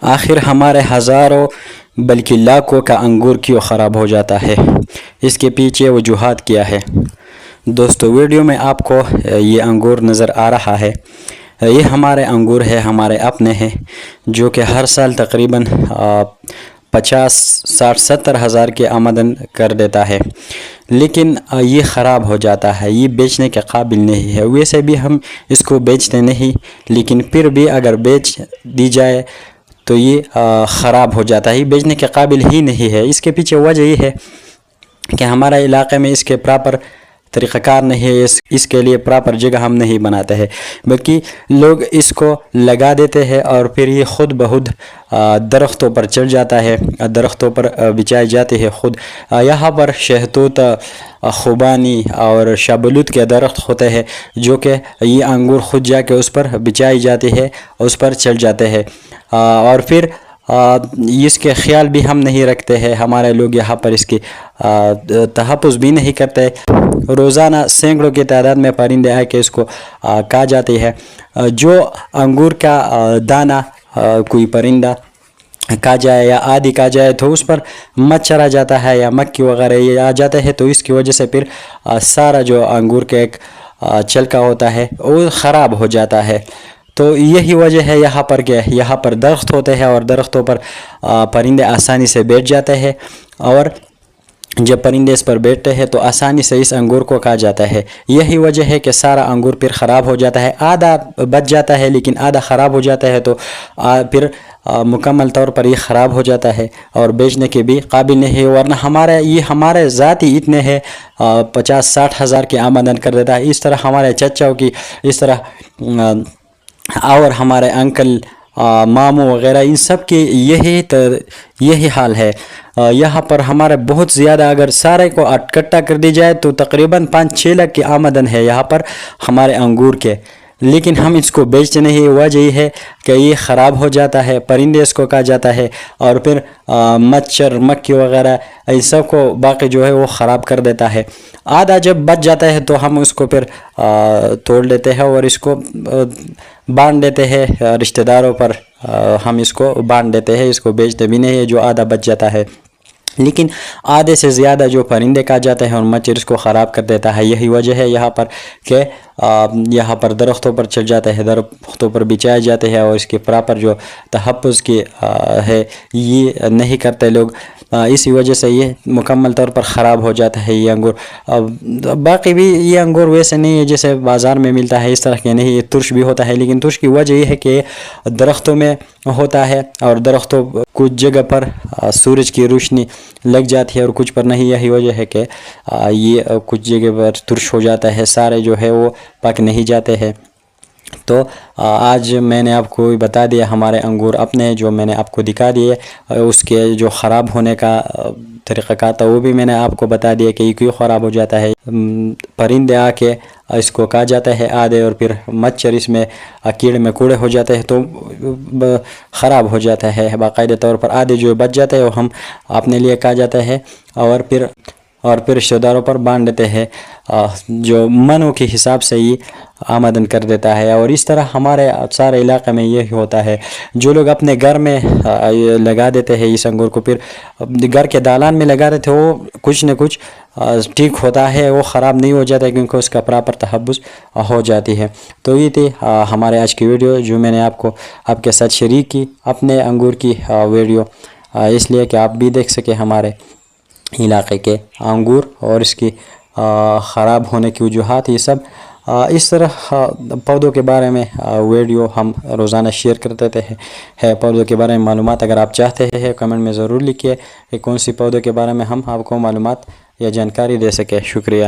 آخر ہمارے ہزاروں بلکہ لاکھوں کا انگور کیوں خراب ہو جاتا ہے؟ اس کے پیچھے وجوہات کیا ہے؟ دوستو ویڈیو میں آپ کو یہ انگور نظر آ رہا ہے، یہ ہمارے انگور ہے، ہمارے اپنے ہیں، جو کہ ہر سال تقریباً 50، 60، 70 ہزار کی آمدن کر دیتا ہے، لیکن یہ خراب ہو جاتا ہے، یہ بیچنے کے قابل نہیں ہے۔ ویسے بھی ہم اس کو بیچتے نہیں، لیکن پھر بھی اگر بیچ دی جائے تو یہ خراب ہو جاتا ہے، یہ بیچنے کے قابل ہی نہیں ہے۔ اس کے پیچھے وجہ یہ ہے کہ ہمارے علاقے میں اس کے پراپر طریقہ کار نہیں ہے، اس کے لیے پراپر جگہ ہم نہیں بناتے ہیں، بلکہ لوگ اس کو لگا دیتے ہیں اور پھر یہ خود بخود درختوں پر چڑھ جاتا ہے، درختوں پر بچھائی جاتی ہے خود۔ یہاں پر شہتوت، خوبانی اور شابلوت کے درخت ہوتے ہیں، جو کہ یہ انگور خود جا کے اس پر بچھائی جاتی ہے، اس پر چڑھ جاتے ہیں، اور پھر اس کے خیال بھی ہم نہیں رکھتے ہیں۔ ہمارے لوگ یہاں پر اس کی تحفظ بھی نہیں کرتے۔ روزانہ سینکڑوں کی تعداد میں پرندے آ کے اس کو کھا جاتے ہیں۔ جو انگور کا دانہ کوئی پرندہ کھا جائے یا آدھی کھا جائے تو اس پر مچھر آ جاتا ہے یا مکھی وغیرہ یہ آ جاتے ہیں، تو اس کی وجہ سے پھر سارا جو انگور کا ایک چھلکا ہوتا ہے وہ خراب ہو جاتا ہے۔ تو یہی وجہ ہے یہاں پر کہ یہاں پر درخت ہوتے ہیں اور درختوں پر پرندے آسانی سے بیٹھ جاتے ہیں، اور جب پرندے اس پر بیٹھتے ہیں تو آسانی سے اس انگور کو کھا جاتا ہے۔ یہی وجہ ہے کہ سارا انگور پھر خراب ہو جاتا ہے، آدھا بچ جاتا ہے لیکن آدھا خراب ہو جاتا ہے، تو پھر مکمل طور پر یہ خراب ہو جاتا ہے اور بیچنے کے بھی قابل نہیں ہے۔ ورنہ ہمارے ذاتی اتنے ہیں، 50، 60 ہزار کی آمدن کر دیتا ہے۔ اس طرح ہمارے چچاؤں کی، اس طرح اور ہمارے انکل، ماموں وغیرہ، ان سب کی یہی حال ہے۔ یہاں پر ہمارے بہت زیادہ، اگر سارے کو اکٹھا کر دی جائے تو تقریباً 5-6 لاکھ کی آمدن ہے یہاں پر ہمارے انگور کے، لیکن ہم اس کو بیچتے نہیں۔ وجہ یہ ہے کہ یہ خراب ہو جاتا ہے، پرندے اس کو کھا جاتا ہے، اور پھر مچھر، مکھی وغیرہ ان سب کو باقی جو ہے وہ خراب کر دیتا ہے۔ آدھا جب بچ جاتا ہے تو ہم اس کو پھر توڑ لیتے ہیں اور اس کو بانٹ دیتے ہیں رشتہ داروں پر، ہم اس کو بانٹ دیتے ہیں، اس کو بیچتے بھی نہیں ہے جو آدھا بچ جاتا ہے۔ لیکن آدھے سے زیادہ جو پرندے کھا جاتے ہیں اور مچھر اس کو خراب کر دیتا ہے۔ یہی وجہ ہے یہاں پر کہ یہاں پر درختوں پر چڑھ جاتے ہیں، درختوں پر بچھائے جاتے ہیں، اور اس کے پراپر جو تحفظ کی ہے یہ نہیں کرتے لوگ، اسی وجہ سے یہ مکمل طور پر خراب ہو جاتا ہے یہ انگور۔ باقی بھی یہ انگور ویسے نہیں ہے جیسے بازار میں ملتا ہے، اس طرح کے نہیں، یہ ترش بھی ہوتا ہے، لیکن ترش کی وجہ یہ ہے کہ درختوں میں ہوتا ہے، اور درختوں کچھ جگہ پر سورج کی روشنی لگ جاتی ہے اور کچھ پر نہیں۔ یہی وجہ ہے کہ یہ کچھ جگہ پر ترش ہو جاتا ہے، سارے جو ہے وہ پک نہیں جاتے ہیں۔ تو آج میں نے آپ کو بتا دیا ہمارے انگور اپنے، جو میں نے آپ کو دکھا دیے، اس کے جو خراب ہونے کا طریقہ کار تھا وہ بھی میں نے آپ کو بتا دیا کہ یہ کیوں خراب ہو جاتا ہے۔ پرندے آ کے اس کو کھا جاتا ہے آدھے، اور پھر مچھر اس میں کیڑے مکوڑے ہو جاتے ہیں تو خراب ہو جاتا ہے باقاعدہ طور پر۔ آدھے جو بچ جاتے ہیں وہ ہم اپنے لیے کھا جاتے ہیں، اور پھر رشتہ داروں پر بانٹ دیتے ہیں، جو منوں کے حساب سے یہ آمدن کر دیتا ہے۔ اور اس طرح ہمارے سارے علاقے میں یہی ہوتا ہے۔ جو لوگ اپنے گھر میں لگا دیتے ہیں اس انگور کو، پھر گھر کے دالان میں لگا دیتے ہیں، وہ کچھ نہ کچھ ٹھیک ہوتا ہے، وہ خراب نہیں ہو جاتا ہے، کیونکہ اس کا پراپر تحفظ ہو جاتی ہے۔ تو یہ تھی ہمارے آج کی ویڈیو، جو میں نے آپ کے ساتھ شیئر کی، اپنے انگور کی ویڈیو، اس لیے کہ آپ بھی دیکھ سکیں ہمارے علاقے کے انگور اور اس کی خراب ہونے کی وجوہات، یہ سب اس طرح پودوں کے بارے میں ویڈیو ہم روزانہ شیئر کرتے ہیں۔ پودوں کے بارے میں معلومات اگر آپ چاہتے ہیں کمنٹ میں ضرور لکھیے کہ کون سی پودوں کے بارے میں ہم آپ کو معلومات یا جانکاری دے سکیں۔ شکریہ۔